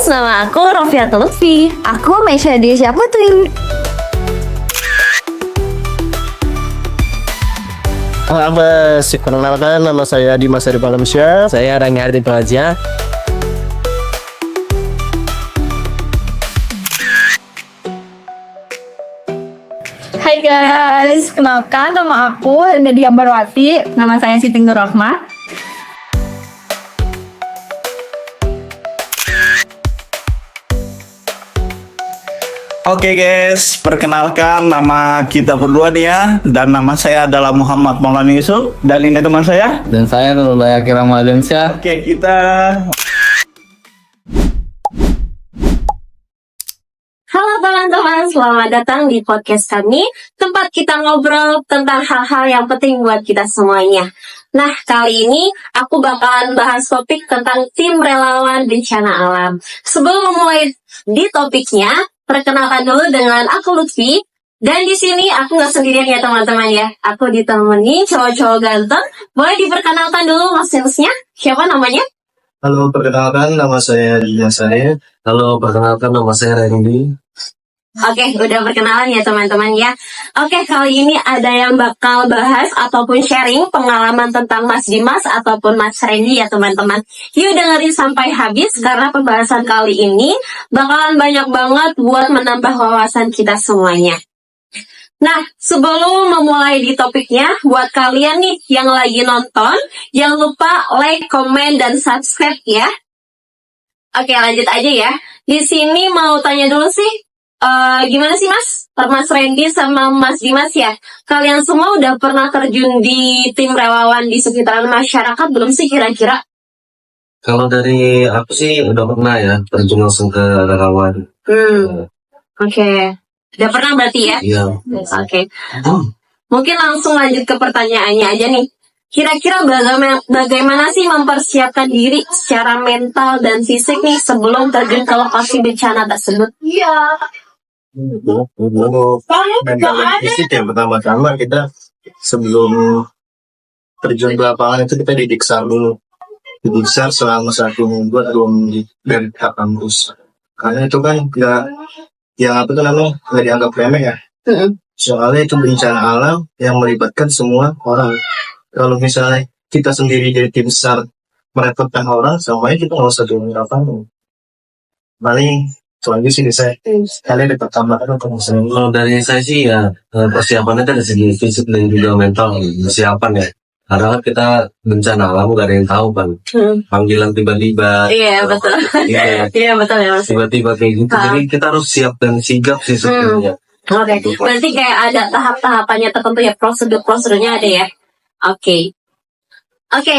nama aku Rofiatul Lutfi. Aku Meisha Desya Putri. Labas, perkenalkan nama saya Dimas Arif Alamsyah. Saya Rangga Hardin Praja. Hai guys, kenalkan nama aku Nadia Barwati. Nama saya Siti Nurrahma. Oke guys, perkenalkan nama kita berdua nih ya. Dan nama saya adalah Muhammad Maulana Yusuf. Dan ini teman saya. Dan saya Nurul Yakin Ramadansyah. Oke, kita Halo teman-teman, selamat datang di podcast kami, tempat kita ngobrol tentang hal-hal yang penting buat kita semuanya. Nah, kali ini aku bakalan bahas topik tentang tim relawan bencana alam. Sebelum memulai di topiknya, perkenalkan dulu dengan aku Lutfi. Dan di sini aku nggak sendirian ya teman-teman ya. Aku ditemani cowok-cowok ganteng. Boleh diperkenalkan dulu mas-masnya? Siapa namanya? Halo, perkenalkan nama saya Dimas Arif. Halo, perkenalkan nama saya Randy. Oke, udah perkenalan ya teman-teman ya. Oke, kali ini ada yang bakal bahas ataupun sharing pengalaman tentang Mas Dimas ataupun Mas Randy ya teman-teman. Yuk dengerin sampai habis karena pembahasan kali ini bakalan banyak banget buat menambah wawasan kita semuanya. Nah, sebelum memulai di topiknya, buat kalian nih yang lagi nonton, jangan lupa like, komen, dan subscribe ya. Oke, lanjut aja ya. Di sini mau tanya dulu sih, gimana sih Mas Randy sama Mas Dimas ya? Kalian semua udah pernah terjun di tim relawan di sekitaran masyarakat belum sih kira-kira? Kalau dari aku sih udah pernah ya terjun langsung ke relawan. Oke. Udah pernah berarti ya? Iya. Oke. Mungkin langsung lanjut ke pertanyaannya aja nih. Kira-kira bagaimana sih mempersiapkan diri secara mental dan fisik nih sebelum terjun ke lokasi bencana tersebut? Untuk mental dan fisik yang pertama-tama kita sebelum terjun ke lapangan itu kita didiksar dulu. Didiksar selama 1 minggu atau 2 minggu dari pihak kampus. Karena itu kan nggak dianggap remeh ya. Soalnya itu bencana alam yang melibatkan semua orang. Kalau misalnya kita sendiri jadi tim besar merepotkan orang, sama kita nggak usah dulu lapangan. Paling soalnya sih saya kalian dapat tambahan untuk misalnya. Kalau dari saya sih ya persiapannya dari segi fisik dan juga mental persiapan ya. Karena kan kita bencana alam gak ada yang tahu kan. Panggilan tiba-tiba. Iya, betul. Iya, betul ya Mas. Tiba-tiba kayak gitu. Jadi kita harus siap dan sigap sih sebenarnya. Oke, berarti kayak ada tahap-tahapannya tertentu ya, prosedur-prosedurnya ada ya. Oke,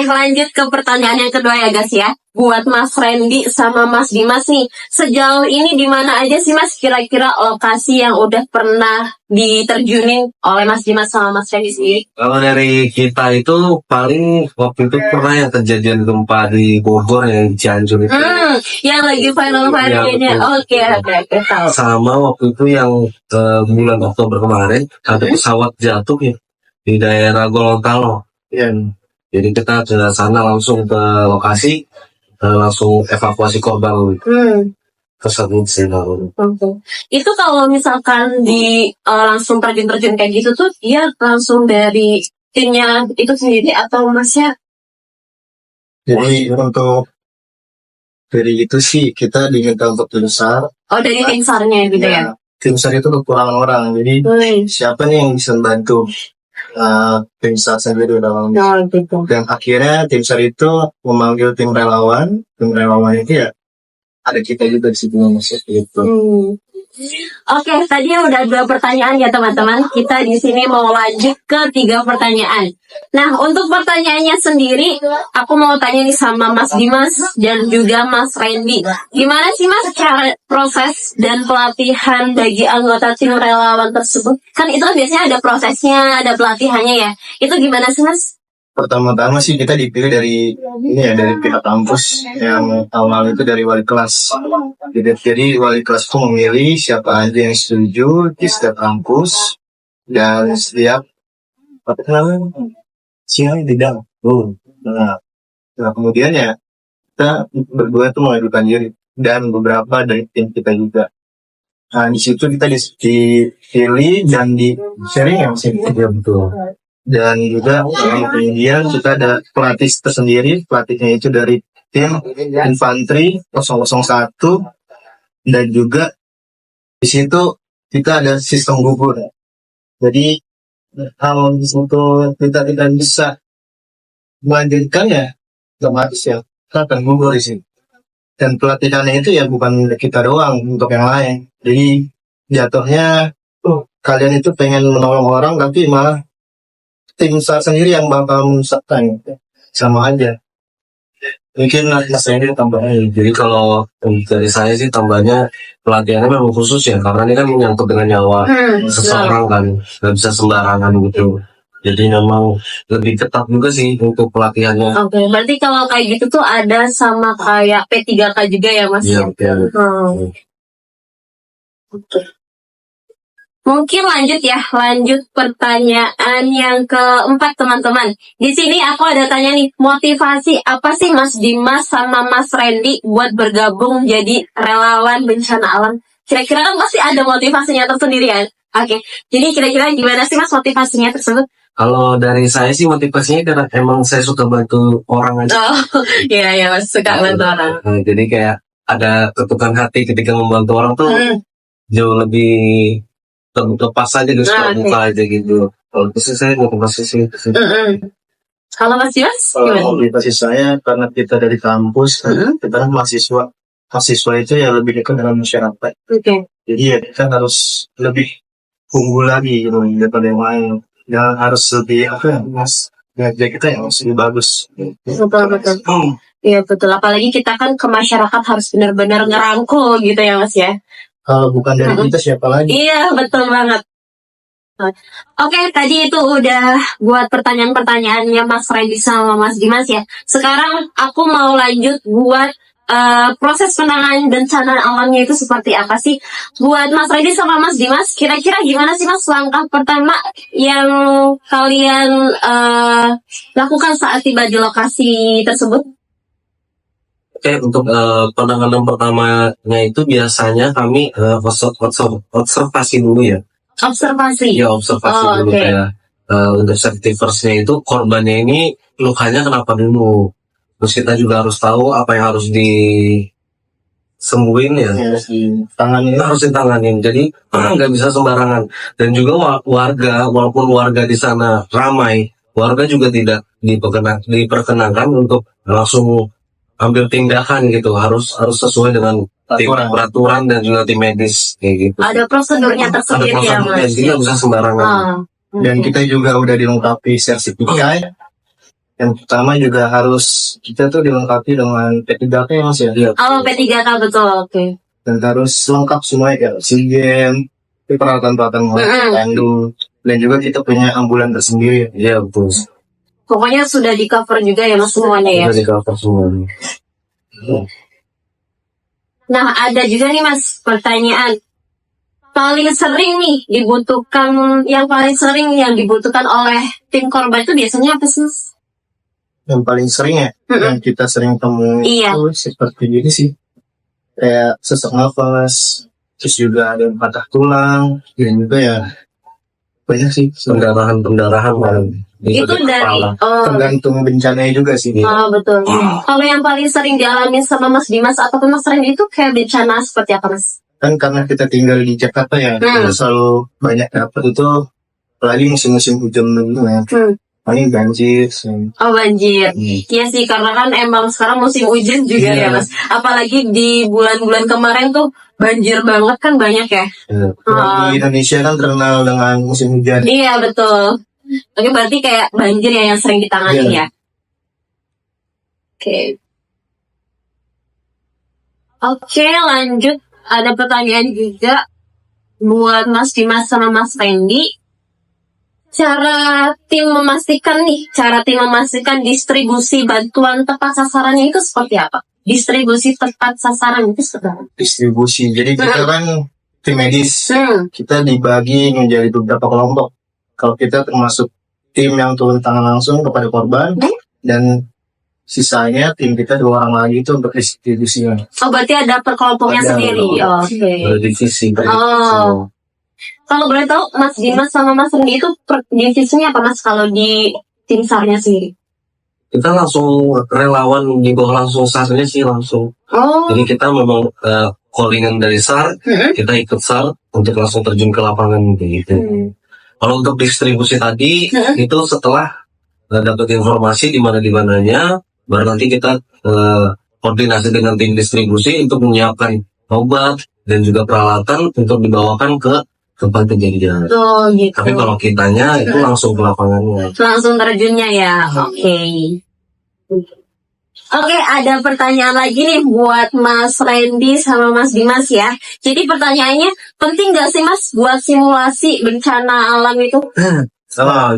lanjut ke pertanyaan yang kedua ya guys ya. Buat Mas Randy sama Mas Dimas nih, sejauh ini di mana aja sih Mas kira-kira lokasi yang udah pernah diterjunin oleh Mas Dimas sama Mas Randy sendiri? Kalau dari kita itu paling waktu itu pernah yang kejadian gempa di Bogor yang di Cianjur itu. Yang lagi final-finalnya. Oke, tahu. Sama waktu itu yang bulan Oktober kemarin ada pesawat jatuh ya di daerah Gorontalo. Jadi kita ke sana langsung ke lokasi, langsung evakuasi korban tersebut sih. Itu kalau misalkan di langsung terjun kayak gitu tuh, dia langsung dari timnya itu sendiri atau Masnya? Jadi untuk dari itu sih kita diminta untuk tim besar. Oh, dari tim SAR-nya gitu ya? Tim besar itu kekurangan orang. Jadi siapa nih yang bisa membantu? Tim SAR sendiri dalam dan akhirnya tim SAR itu memanggil tim relawan itu ya ada kita juga di situ gitu. Oke, tadi udah 2 pertanyaan ya teman-teman. Kita di sini mau lanjut ke 3 pertanyaan. Nah, untuk pertanyaannya sendiri, aku mau tanya nih sama Mas Dimas dan juga Mas Randy. Gimana sih Mas cara proses dan pelatihan bagi anggota tim relawan tersebut? Kan itu kan biasanya ada prosesnya, ada pelatihannya ya. Itu gimana sih Mas? Pertama-tama sih kita dipilih dari pihak kampus yang awal itu dari wali kelas. Jadi wali kelas itu memilih siapa aja yang setuju di setiap kampus dan setiap siang tidak. Nah, kemudian ya kita berdua itu mengajukan diri. dan beberapa dari tim kita juga. Nah, di situ kita dipilih dan di sharing ya Mas. Iya betul. Dan juga kemudian kita ada pelatih tersendiri, pelatihnya itu dari tim infanteri 001, dan juga di situ kita ada sistem gugur. Jadi kalau untuk kita tidak bisa melanjutkan ya otomatis ya kita akan gugur di sini. Dan pelatihannya itu ya bukan kita doang, untuk yang lain. Jadi jatuhnya kalian itu pengen menolong orang tapi malah tim SAR sendiri yang bakal menyusahkan, sama aja. Mungkin Mas Randy tambahin. Jadi kalau dari saya sih tambahnya pelatihannya memang khusus ya, karena ini kan menyangkut dengan nyawa seseorang kan, nggak bisa sembarangan gitu. Jadi memang lebih ketat juga sih untuk pelatihannya. Oke, berarti kalau kayak gitu tuh ada sama kayak P3K juga ya Mas? Iya, iya. Oke. Mungkin lanjut pertanyaan yang keempat teman-teman. Di sini aku ada tanya nih, motivasi apa sih Mas Dimas sama Mas Randy buat bergabung jadi relawan bencana alam? Kira-kira kan pasti ada motivasinya tersendiri ya? Oke, jadi kira-kira gimana sih Mas motivasinya tersebut? Kalau dari saya sih motivasinya karena emang saya suka bantu orang aja. Oh, iya Mas, suka bantu orang. Nah, jadi kayak ada ketukan hati ketika membantu orang tuh jauh lebih lepas aja gitu, buka aja gitu. Kalau itu sih saya motivasi sih. Kalau Mas Dimas, gimana? Kalau motivasi saya karena kita dari kampus, kita kan mahasiswa. Mahasiswa itu ya lebih dekat dengan masyarakat. Oke. Jadi ya kita harus lebih unggul lagi gitu daripada yang lain. Ya harus lebih Mas, kerja kita yang harus lebih bagus. Betul. Iya betul. Apalagi kita kan ke masyarakat harus benar-benar ngerangkul gitu ya Mas ya. Kalau bukan dari kita siapa lagi? Iya betul banget. Oke, tadi itu udah buat pertanyaan-pertanyaannya Mas Randy sama Mas Dimas ya. Sekarang aku mau lanjut buat proses penanganan bencana alamnya itu seperti apa sih? Buat Mas Randy sama Mas Dimas, kira-kira gimana sih Mas langkah pertama yang kalian lakukan saat tiba di lokasi tersebut? Oke, untuk penanganan pertamanya itu biasanya kami observasi dulu ya. Observasi. Ya observasi dulu oke. kayak untuk safety first-nya itu korbannya ini lukanya kenapa dulu. Terus kita juga harus tahu apa yang harus disembuhin ya. Tangannya Harus ditanganin. Jadi nggak bisa sembarangan. Dan juga warga, walaupun warga di sana ramai, warga juga tidak diperkenankan untuk langsung ambil tindakan gitu. Harus sesuai dengan peraturan dan juga tim medis kayak gitu. Ada prosedurnya tersendiri ya Mas. Jadi nggak bisa sembarangan. dan kita juga udah dilengkapi sertifikat. Yang pertama juga harus kita tuh dilengkapi dengan P3K ya Mas ya. Oh P3K betul, oke. Dan harus lengkap semuanya kayak oksigen, peralatan-peralatan tandu, dan juga kita punya ambulan tersendiri. Iya betul. Pokoknya sudah di cover juga ya Mas semuanya ya. Sudah di cover semuanya. Nah ada juga nih Mas pertanyaan. Paling sering nih yang paling sering yang dibutuhkan oleh tim korban itu biasanya apa sih Mas? Yang paling sering ya, yang kita sering temui itu seperti ini sih. Kayak sesak nafas, terus juga ada yang patah tulang, dan juga ya banyak sih. Pendarahan Itu dari Tergantung bencananya juga sih. Oh betul. Kalau yang paling sering dialami sama Mas Dimas ataupun Mas Randy itu kayak bencana seperti apa Mas? Kan karena kita tinggal di Jakarta ya, kita selalu banyak dapat itu, apalagi musim-musim hujan dulu ya. Paling banjir. Oh banjir. Iya sih karena kan emang sekarang musim hujan juga ya Mas. Apalagi di bulan-bulan kemarin tuh banjir banget kan banyak ya. Di Indonesia kan terkenal dengan musim hujan. Iya betul. Oke berarti kayak banjir ya yang sering ditangani ya. Oke lanjut. Ada pertanyaan juga buat Mas Dimas sama Mas Randy. Cara tim memastikan distribusi bantuan tepat sasarannya itu seperti apa? Distribusi tepat sasaran itu seperti apa? Distribusi. Jadi kita kan tim medis, kita dibagi menjadi beberapa kelompok. Kalau kita termasuk tim yang turun tangan langsung kepada korban, dan Sisanya tim kita 2 orang lagi itu untuk distribusinya. Oh, berarti ada perkelompoknya Ada. sendiri. Oke. Ada divisi. Oh. Kalau boleh tahu, Mas Dimas sama Mas Rendi itu divisinya apa, Mas, kalau di tim SAR-nya sendiri? Kita langsung relawan di bawah langsung SAR-nya sih langsung. Oh. Jadi kita memang callingan dari SAR, kita ikut SAR untuk langsung terjun ke lapangan gitu. Kalau untuk distribusi tadi itu setelah dapat informasi di mana-nya, baru nanti kita koordinasi dengan tim distribusi untuk menyiapkan obat dan juga peralatan untuk dibawakan ke tempat kejadian. Oh, gitu. Tapi kalau kitanya itu langsung ke lapangannya. Langsung terjunnya ya. Oke. Oke, ada pertanyaan lagi nih buat Mas Randy sama Mas Dimas ya. Jadi pertanyaannya, penting gak sih Mas buat simulasi bencana alam itu?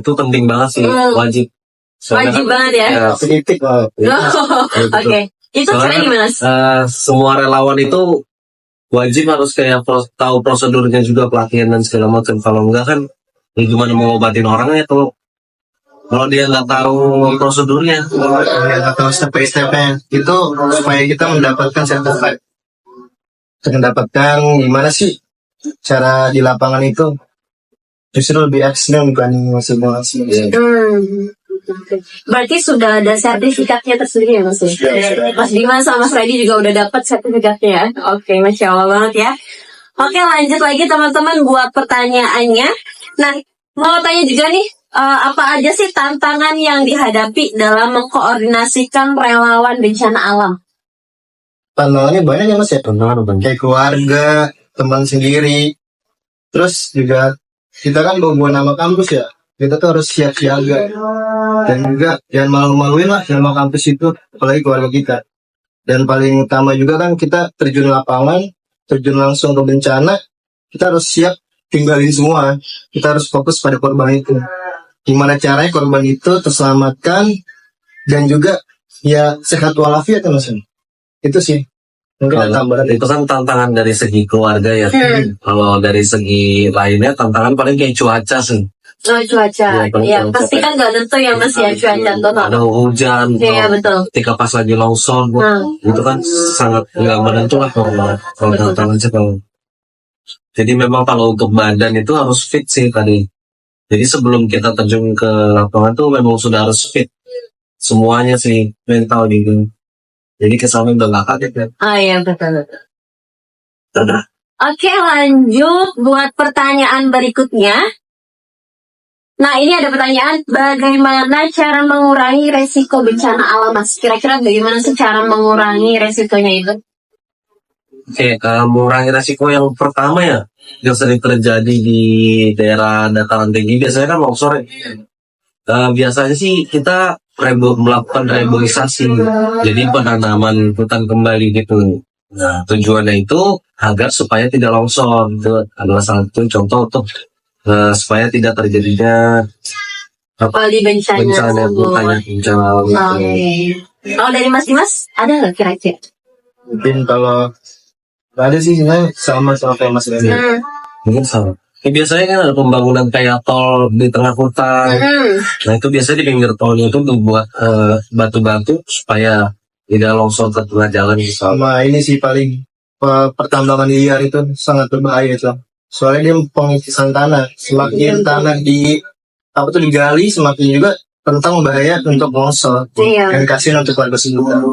Itu penting banget sih, wajib. Soalnya Wajib kan, banget ya? Definitif lah. Oh, Oke. Itu Soalnya caranya gimana, Mas? semua relawan itu wajib harus kayak tahu prosedurnya juga, pelatihan dan segala macam. Kalau enggak kan ya gimana mau ngobatin orangnya kalau dia nggak tahu prosedurnya. Atau step-by-stepnya itu supaya kita mendapatkan sertifikat. Mendapatkan gimana sih cara di lapangan itu justru lebih ekstrim dibanding simulasi. Berarti sudah ada sertifikatnya tersendiri ya, Mas? Mas Dimas sama Mas Randy juga udah dapat sertifikatnya ya? Oke, Masya Allah banget ya. Oke, lanjut lagi teman-teman buat pertanyaannya. Nah, mau tanya juga nih, apa aja sih tantangan yang dihadapi dalam mengkoordinasikan relawan bencana alam? Tantangannya banyak ya Mas ya. Tantangan banyak. Kayak keluarga, teman sendiri. Terus juga kita kan bawa nama kampus ya. Kita tuh harus siap siaga. Dan juga jangan malu-maluin lah nama kampus itu, apalagi keluarga kita. Dan paling utama juga kan kita terjun lapangan, terjun langsung ke bencana, kita harus siap tinggalin semua. Kita harus fokus pada korban itu. Gimana caranya korban itu terselamatkan dan juga ya sehat walafiat ya Mas. Itu sih. Mungkin ada tambahan. Itu kan tantangan dari segi keluarga ya. Kalau dari segi lainnya tantangan paling kayak cuaca sih. Oh, cuaca. Ya, pasti kan nggak tentu ya Mas ya cuaca tuh. Ada hujan, Iya, betul. ketika pas lagi longsor, itu kan sangat nggak menentu lah kalau tantangan sih kalau. Jadi memang kalau untuk badan itu harus fit sih tadi. Jadi sebelum kita terjun ke lapangan tuh memang sudah harus fit semuanya sih, mental gitu. Jadi kesannya udah nggak kaget kan. Ah iya, betul. Oke, lanjut buat pertanyaan berikutnya. Nah, ini ada pertanyaan, bagaimana cara mengurangi resiko bencana alam, Mas? Kira-kira bagaimana sih cara mengurangi resikonya itu? Oke, mengurangi resiko yang pertama ya, yang sering terjadi di daerah dataran tinggi biasanya kan longsor ya. Biasanya sih kita melakukan reboisasi, jadi penanaman hutan kembali gitu. Nah, tujuannya itu agar supaya tidak longsor. Itu adalah salah satu contoh untuk supaya tidak terjadinya Di bencana bencana gitu. alam. Kalau dari Mas Dimas, ada nggak kira-kira? Mungkin kalau ada sih sebenarnya sama kayak Mas Randy. Mungkin sama. Biasanya kan ada pembangunan kayak tol di tengah hutan. Nah itu biasanya di pinggir tolnya itu dibuat batu-batu supaya tidak longsor ke tengah jalan. Sama ini sih paling pertambangan liar itu sangat berbahaya itu. Soalnya dia pengikisan tanah. Semakin tanah digali, semakin juga rentan bahaya untuk longsor. Iya. Dan kasihan untuk warga sekitar.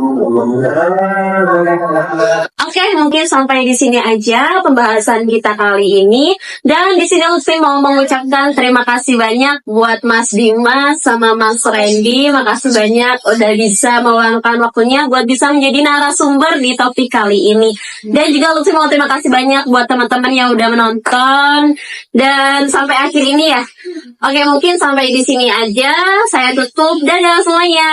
Oke, mungkin sampai di sini aja pembahasan kita kali ini. Dan di sini Lutfi mau mengucapkan terima kasih banyak buat Mas Dimas sama Mas Randy. Makasih banyak udah bisa meluangkan waktunya buat bisa menjadi narasumber di topik kali ini. Dan juga Lutfi mau terima kasih banyak buat teman-teman yang udah menonton dan sampai akhir ini ya. Oke, mungkin sampai di sini aja. Saya tutup. Dadah semuanya.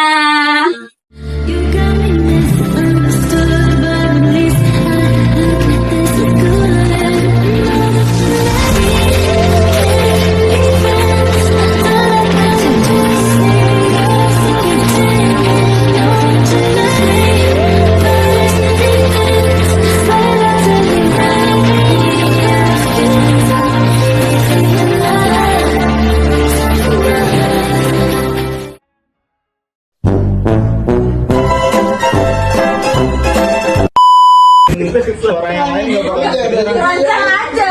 Suara yang lain nggak bakal kedengeran. Keroncong aja.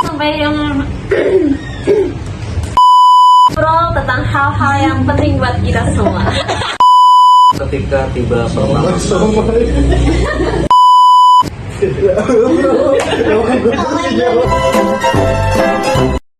Sampai yang ngobrol tentang hal-hal yang penting buat kita semua. Ketika tiba pertama